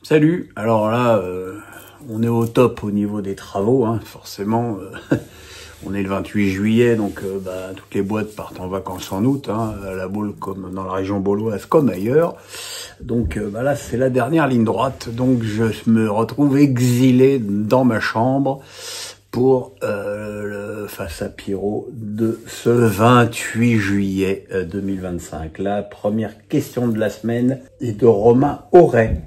Salut. Alors là, on est au top au niveau des travaux, hein, forcément. On est le 28 juillet, donc toutes les boîtes partent en vacances en août, hein, à la Baule comme dans la région bauloise comme ailleurs. Donc là, c'est la dernière ligne droite. Donc je me retrouve exilé dans ma chambre pour le face à Pierrot de ce 28 juillet 2025. La première question de la semaine est de Romain Auray.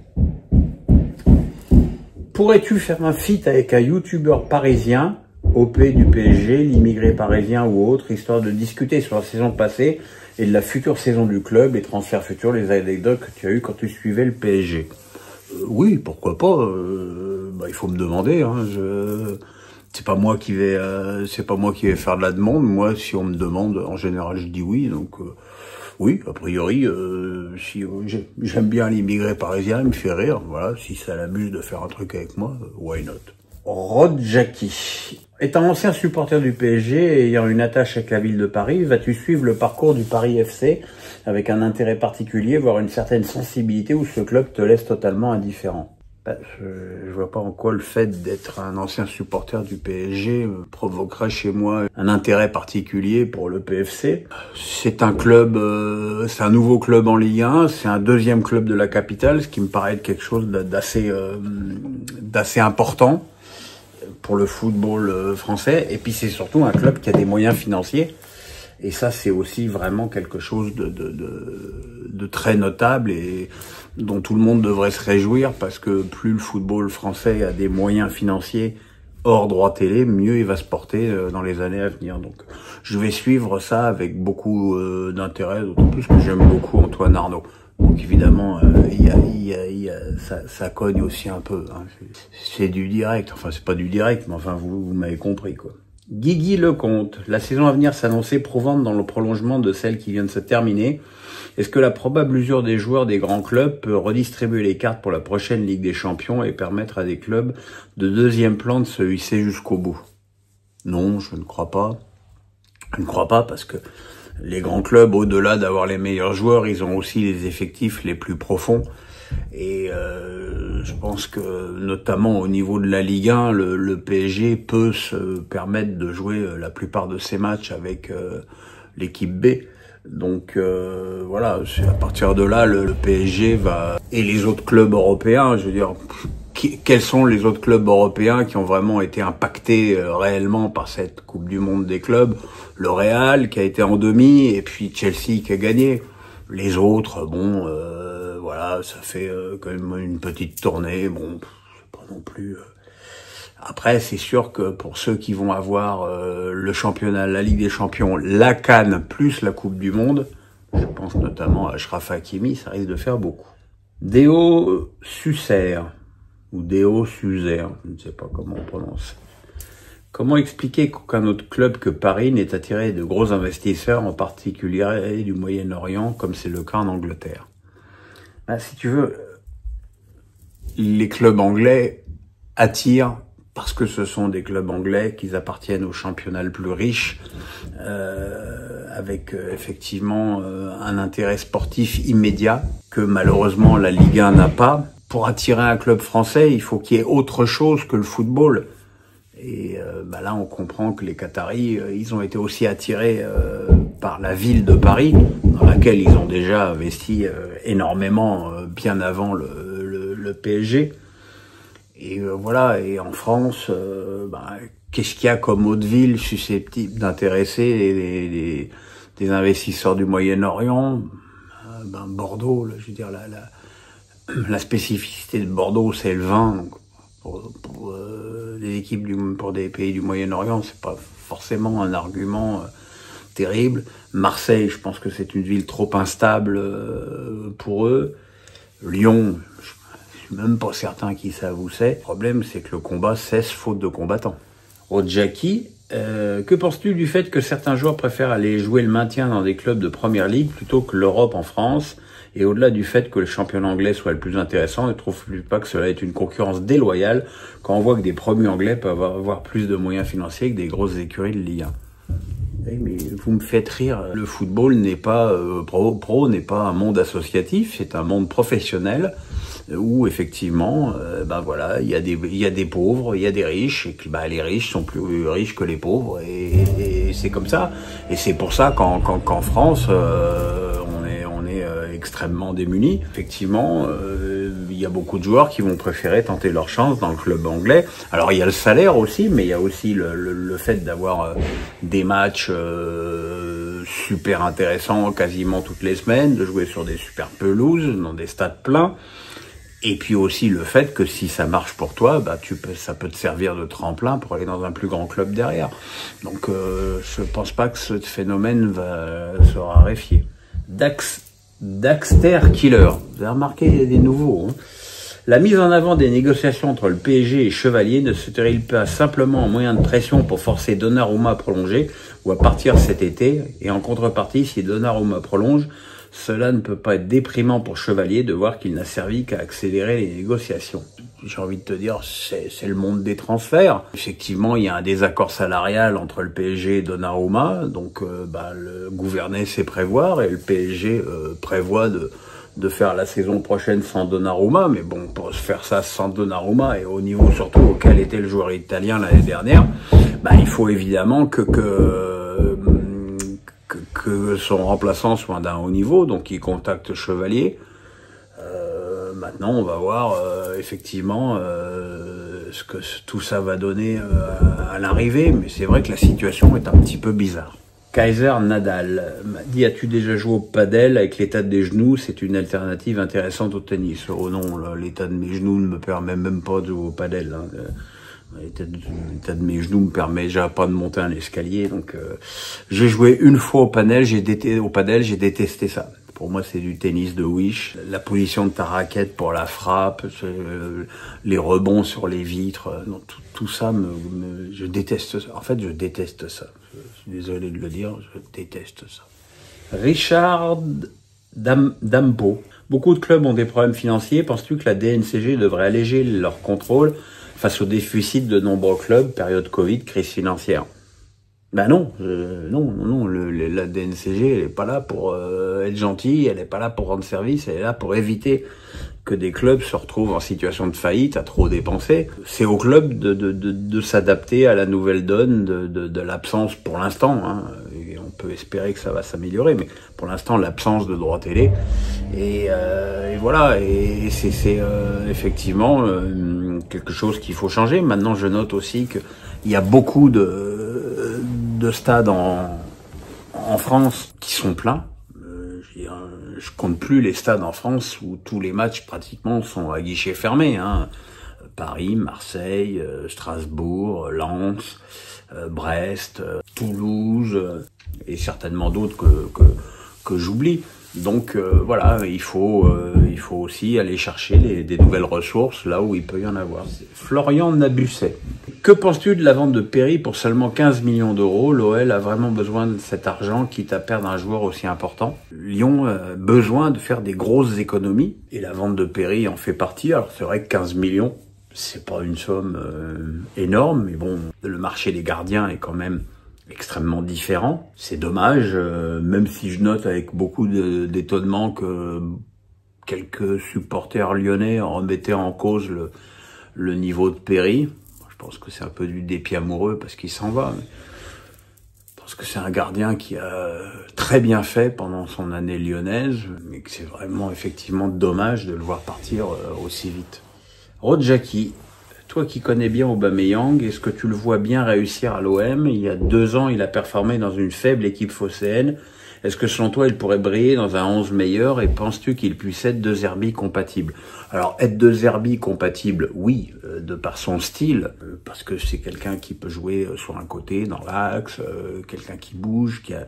Pourrais-tu faire un feat avec un youtubeur parisien, OP du PSG, l'immigré parisien ou autre, histoire de discuter sur la saison passée et de la future saison du club, les transferts futurs, les anecdotes que tu as eues quand tu suivais le PSG? Oui, pourquoi pas. Il faut me demander. Hein, c'est pas moi qui vais, faire de la demande. Moi, si on me demande, en général, je dis oui. Donc oui, a priori, si j'aime bien l'immigré parisien, il me fait rire. Voilà, si ça l'amuse de faire un truc avec moi, why not? Rod Jackie. Étant ancien supporter du PSG et ayant une attache avec la ville de Paris, vas-tu suivre le parcours du Paris FC avec un intérêt particulier, voire une certaine sensibilité, où ce club te laisse totalement indifférent? Je vois pas en quoi le fait d'être un ancien supporter du PSG provoquera chez moi un intérêt particulier pour le PFC. C'est un club, c'est un nouveau club en Ligue 1, c'est un deuxième club de la capitale, ce qui me paraît être quelque chose d'assez important pour le football français. Et puis c'est surtout un club qui a des moyens financiers. Et ça, c'est aussi vraiment quelque chose de très notable et dont tout le monde devrait se réjouir, parce que plus le football français a des moyens financiers hors droit télé, mieux il va se porter dans les années à venir. Donc, je vais suivre ça avec beaucoup d'intérêt, d'autant plus que j'aime beaucoup Antoine Arnaud. Donc évidemment, ça cogne aussi un peu. Hein. C'est du direct, enfin c'est pas du direct, mais enfin vous m'avez compris quoi. Guigui Lecomte, la saison à venir s'annonçait prouvante dans le prolongement de celle qui vient de se terminer. Est-ce que la probable usure des joueurs des grands clubs peut redistribuer les cartes pour la prochaine Ligue des Champions et permettre à des clubs de deuxième plan de se hisser jusqu'au bout? Non, je ne crois pas. Je ne crois pas parce que les grands clubs, au-delà d'avoir les meilleurs joueurs, ils ont aussi les effectifs les plus profonds. Et je pense que notamment au niveau de la Ligue 1, le PSG peut se permettre de jouer la plupart de ses matchs avec l'équipe B. Donc voilà, c'est à partir de là, le PSG va... Et les autres clubs européens, je veux dire, quels sont les autres clubs européens qui ont vraiment été impactés réellement par cette Coupe du Monde des clubs? Le Real qui a été en demi, et puis Chelsea qui a gagné. Les autres, bon... voilà, ça fait quand même une petite tournée, bon, c'est pas non plus... Après, c'est sûr que pour ceux qui vont avoir le championnat, la Ligue des Champions, la CAN plus la Coupe du Monde, je pense notamment à Achraf Hakimi, ça risque de faire beaucoup. Déo Susser, ou Déo Suser, je ne sais pas comment on prononce. Comment expliquer qu'aucun autre club que Paris n'ait attiré de gros investisseurs, en particulier du Moyen-Orient, comme c'est le cas en Angleterre? Si tu veux, les clubs anglais attirent parce que ce sont des clubs anglais, qu'ils appartiennent au championnat le plus riche, avec effectivement un intérêt sportif immédiat que malheureusement la Ligue 1 n'a pas. Pour attirer un club français, il faut qu'il y ait autre chose que le football. Et là, on comprend que les Qataris, ils ont été aussi attirés par la ville de Paris, dans laquelle ils ont déjà investi énormément bien avant le PSG. Et voilà, et en France, qu'est-ce qu'il y a comme autre ville susceptible d'intéresser des investisseurs du Moyen-Orient? Bordeaux, là, je veux dire, la spécificité de Bordeaux, c'est le vin. Donc pour des équipes pour des pays du Moyen-Orient, c'est pas forcément un argument terrible. Marseille, je pense que c'est une ville trop instable pour eux. Lyon, je suis même pas certain qui ça vous c'est. Le problème, c'est que le combat cesse faute de combattants. Rod Jackie, que penses-tu du fait que certains joueurs préfèrent aller jouer le maintien dans des clubs de première ligue plutôt que l'Europe en France? Et au-delà du fait que le championnat anglais soit le plus intéressant, ne trouves-tu pas que cela est une concurrence déloyale quand on voit que des promus anglais peuvent avoir plus de moyens financiers que des grosses écuries de Ligue 1? Oui, mais vous me faites rire. Le football n'est pas pro n'est pas un monde associatif, c'est un monde professionnel. où effectivement, ben voilà, il y a des pauvres, il y a des riches, et que les riches sont plus riches que les pauvres, et c'est comme ça. Et c'est pour ça qu'en France, on est extrêmement démunis. Effectivement, il y a beaucoup de joueurs qui vont préférer tenter leur chance dans le club anglais. Alors il y a le salaire aussi, mais il y a aussi le fait d'avoir des matchs super intéressants quasiment toutes les semaines, de jouer sur des super pelouses, dans des stades pleins. Et puis aussi le fait que si ça marche pour toi, bah ça peut te servir de tremplin pour aller dans un plus grand club derrière. Donc je pense pas que ce phénomène va se raréfier. Daxter Killer, vous avez remarqué, il y a des nouveaux. Hein. La mise en avant des négociations entre le PSG et Chevalier ne serait-il pas simplement un moyen de pression pour forcer Donnarumma à prolonger ou à partir cet été? Et en contrepartie, si Donnarumma prolonge, cela ne peut pas être déprimant pour Chevalier de voir qu'il n'a servi qu'à accélérer les négociations. J'ai envie de te dire, c'est le monde des transferts. Effectivement, il y a un désaccord salarial entre le PSG et Donnarumma, donc le gouverner c'est prévoir, et le PSG prévoit de faire la saison prochaine sans Donnarumma, mais bon, pour faire ça sans Donnarumma et au niveau surtout auquel était le joueur italien l'année dernière, il faut évidemment que son remplaçant soit d'un haut niveau, donc il contacte Chevalier. Maintenant, on va voir effectivement ce que tout ça va donner à l'arrivée, mais c'est vrai que la situation est un petit peu bizarre. Kaiser Nadal m'a dit: as-tu déjà joué au padel? Avec l'état des genoux, c'est une alternative intéressante au tennis. Oh non, l'état de mes genoux ne me permet même pas de jouer au padel. Hein. L'état de mes genoux me permet déjà pas de monter un escalier, donc j'ai joué une fois au padel, j'ai détesté ça. Pour moi, c'est du tennis de wish. La position de ta raquette pour la frappe, les rebonds sur les vitres, tout ça, je déteste ça. En fait, je déteste ça. Je suis désolé de le dire, je déteste ça. Richard Dampo. Beaucoup de clubs ont des problèmes financiers. Penses-tu que la DNCG devrait alléger leur contrôle face au déficit de nombreux clubs, période Covid, crise financière? Non, la DNCG, elle est pas là pour être gentille, elle est pas là pour rendre service, elle est là pour éviter que des clubs se retrouvent en situation de faillite, à trop dépenser. C'est au club de s'adapter à la nouvelle donne de l'absence pour l'instant. Hein. Et on peut espérer que ça va s'améliorer, mais pour l'instant, l'absence de droits télé. Et voilà, et c'est effectivement quelque chose qu'il faut changer. Maintenant, je note aussi qu'il y a beaucoup de stades en France qui sont pleins. Je compte plus les stades en France où tous les matchs pratiquement sont à guichet fermé. Hein. Paris, Marseille, Strasbourg, Lens, Brest, Toulouse et certainement d'autres que j'oublie. Donc voilà, il faut aussi aller chercher des nouvelles ressources là où il peut y en avoir. Florian Nabusset. Que penses-tu de la vente de Perry pour seulement 15 millions d'euros? L'OL a vraiment besoin de cet argent, quitte à perdre un joueur aussi important. Lyon a besoin de faire des grosses économies et la vente de Perry en fait partie. Alors c'est vrai que 15 millions, c'est pas une somme énorme, mais bon, le marché des gardiens est quand même extrêmement différent. C'est dommage, même si je note avec beaucoup d'étonnement que quelques supporters lyonnais remettaient en cause le niveau de Perry. Je pense que c'est un peu du dépit amoureux parce qu'il s'en va. Mais je pense que c'est un gardien qui a très bien fait pendant son année lyonnaise, mais que c'est vraiment effectivement dommage de le voir partir aussi vite. Rodjaki. Toi qui connais bien Aubameyang, est-ce que tu le vois bien réussir à l'OM? Il y a 2 ans, il a performé dans une faible équipe phocéenne. Est-ce que selon toi, il pourrait briller dans un 11 meilleur et penses-tu qu'il puisse être De Zerbi compatible? Alors, être De Zerbi compatible, oui, de par son style, parce que c'est quelqu'un qui peut jouer sur un côté, dans l'axe, quelqu'un qui bouge, qui a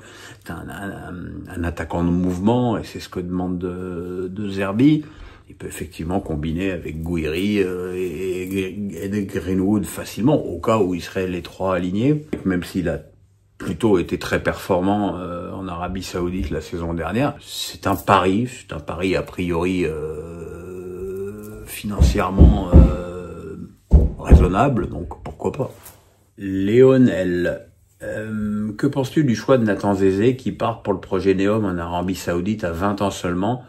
un attaquant de mouvement, et c'est ce que demande De Zerbi. Il peut effectivement combiner avec Gouiri et Greenwood facilement, au cas où ils seraient les 3 alignés, même s'il a plutôt été très performant en Arabie Saoudite la saison dernière. C'est un pari a priori financièrement raisonnable, donc pourquoi pas. Léonel, que penses-tu du choix de Nathan Zézé qui part pour le projet Neom en Arabie Saoudite à 20 ans seulement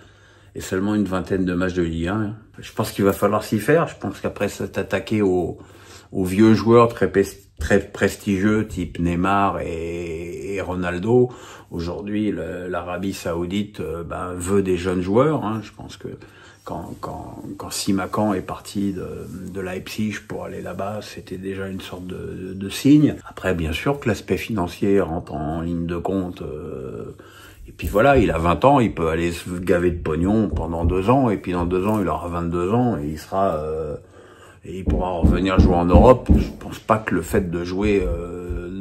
et seulement une vingtaine de matchs de Ligue 1. Je pense qu'il va falloir s'y faire. Je pense qu'après s'attaquer aux vieux joueurs très prestigieux type Neymar et Ronaldo, aujourd'hui l'Arabie Saoudite veut des jeunes joueurs. Je pense que quand Simakan est parti de Leipzig pour aller là-bas, c'était déjà une sorte de signe. Après, bien sûr que l'aspect financier rentre en ligne de compte. Et puis voilà, il a 20 ans, il peut aller se gaver de pognon pendant 2 ans, et puis dans 2 ans, il aura 22 ans, et il sera... et il pourra revenir jouer en Europe. Je pense pas que le fait de jouer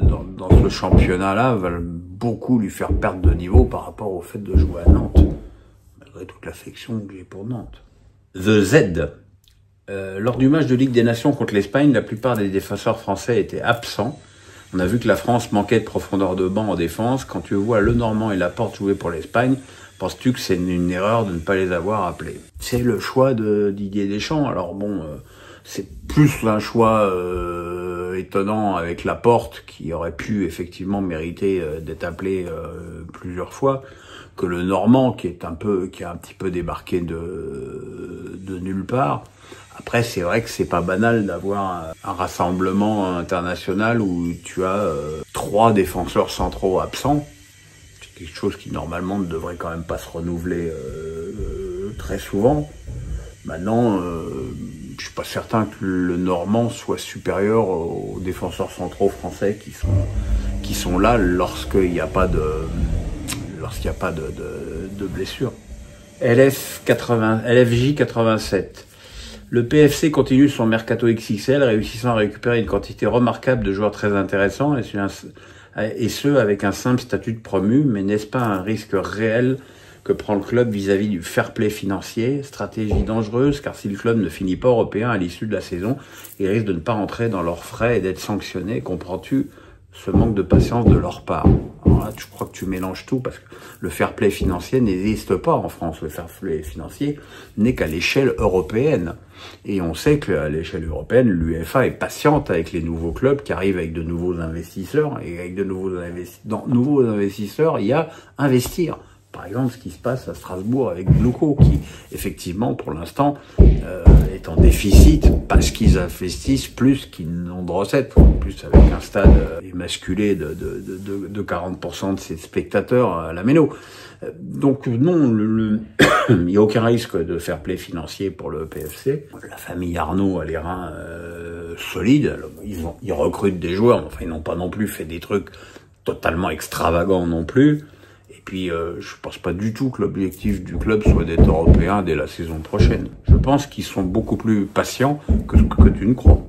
dans ce championnat-là va beaucoup lui faire perdre de niveau par rapport au fait de jouer à Nantes. Malgré toute l'affection que j'ai pour Nantes. The Z. Lors du match de Ligue des Nations contre l'Espagne, la plupart des défenseurs français étaient absents. On a vu que la France manquait de profondeur de banc en défense. Quand tu vois Lenormand et Laporte jouer pour l'Espagne, penses-tu que c'est une erreur de ne pas les avoir appelés? C'est le choix de Didier Deschamps. Alors bon, c'est plus un choix étonnant avec Laporte, qui aurait pu effectivement mériter d'être appelé plusieurs fois, que le Normand qui a un petit peu débarqué de nulle part. Après, c'est vrai que c'est pas banal d'avoir un rassemblement international où tu as 3 défenseurs centraux absents. C'est quelque chose qui normalement ne devrait quand même pas se renouveler très souvent. Maintenant, je suis pas certain que le Normand soit supérieur aux défenseurs centraux français qui sont là lorsqu'il n'y a pas de blessure. LFJ 87. Le PFC continue son mercato XXL, réussissant à récupérer une quantité remarquable de joueurs très intéressants, et ce avec un simple statut de promu, mais n'est-ce pas un risque réel que prend le club vis-à-vis du fair play financier? Stratégie dangereuse, car si le club ne finit pas européen à l'issue de la saison, il risque de ne pas rentrer dans leurs frais et d'être sanctionné. Comprends-tu ce manque de patience de leur part? Alors là, je crois que tu mélanges tout, parce que le fair play financier n'existe pas en France. Le fair play financier n'est qu'à l'échelle européenne. Et on sait qu'à l'échelle européenne, l'UEFA est patiente avec les nouveaux clubs qui arrivent avec de nouveaux investisseurs. Et avec de nouveaux investisseurs, il y a investir. Par exemple, ce qui se passe à Strasbourg avec Glouko, qui, effectivement, pour l'instant, est en déficit parce qu'ils investissent plus qu'ils n'ont de recettes. En plus, avec un stade émasculé de 40% de ses spectateurs à la Méno. Donc, non, il n'y a aucun risque de fair play financier pour le PFC. La famille Arnaud a les reins solides. Alors, ils recrutent des joueurs, enfin, ils n'ont pas non plus fait des trucs totalement extravagants non plus. Et puis, je pense pas du tout que l'objectif du club soit d'être européen dès la saison prochaine. Je pense qu'ils sont beaucoup plus patients que tu ne crois.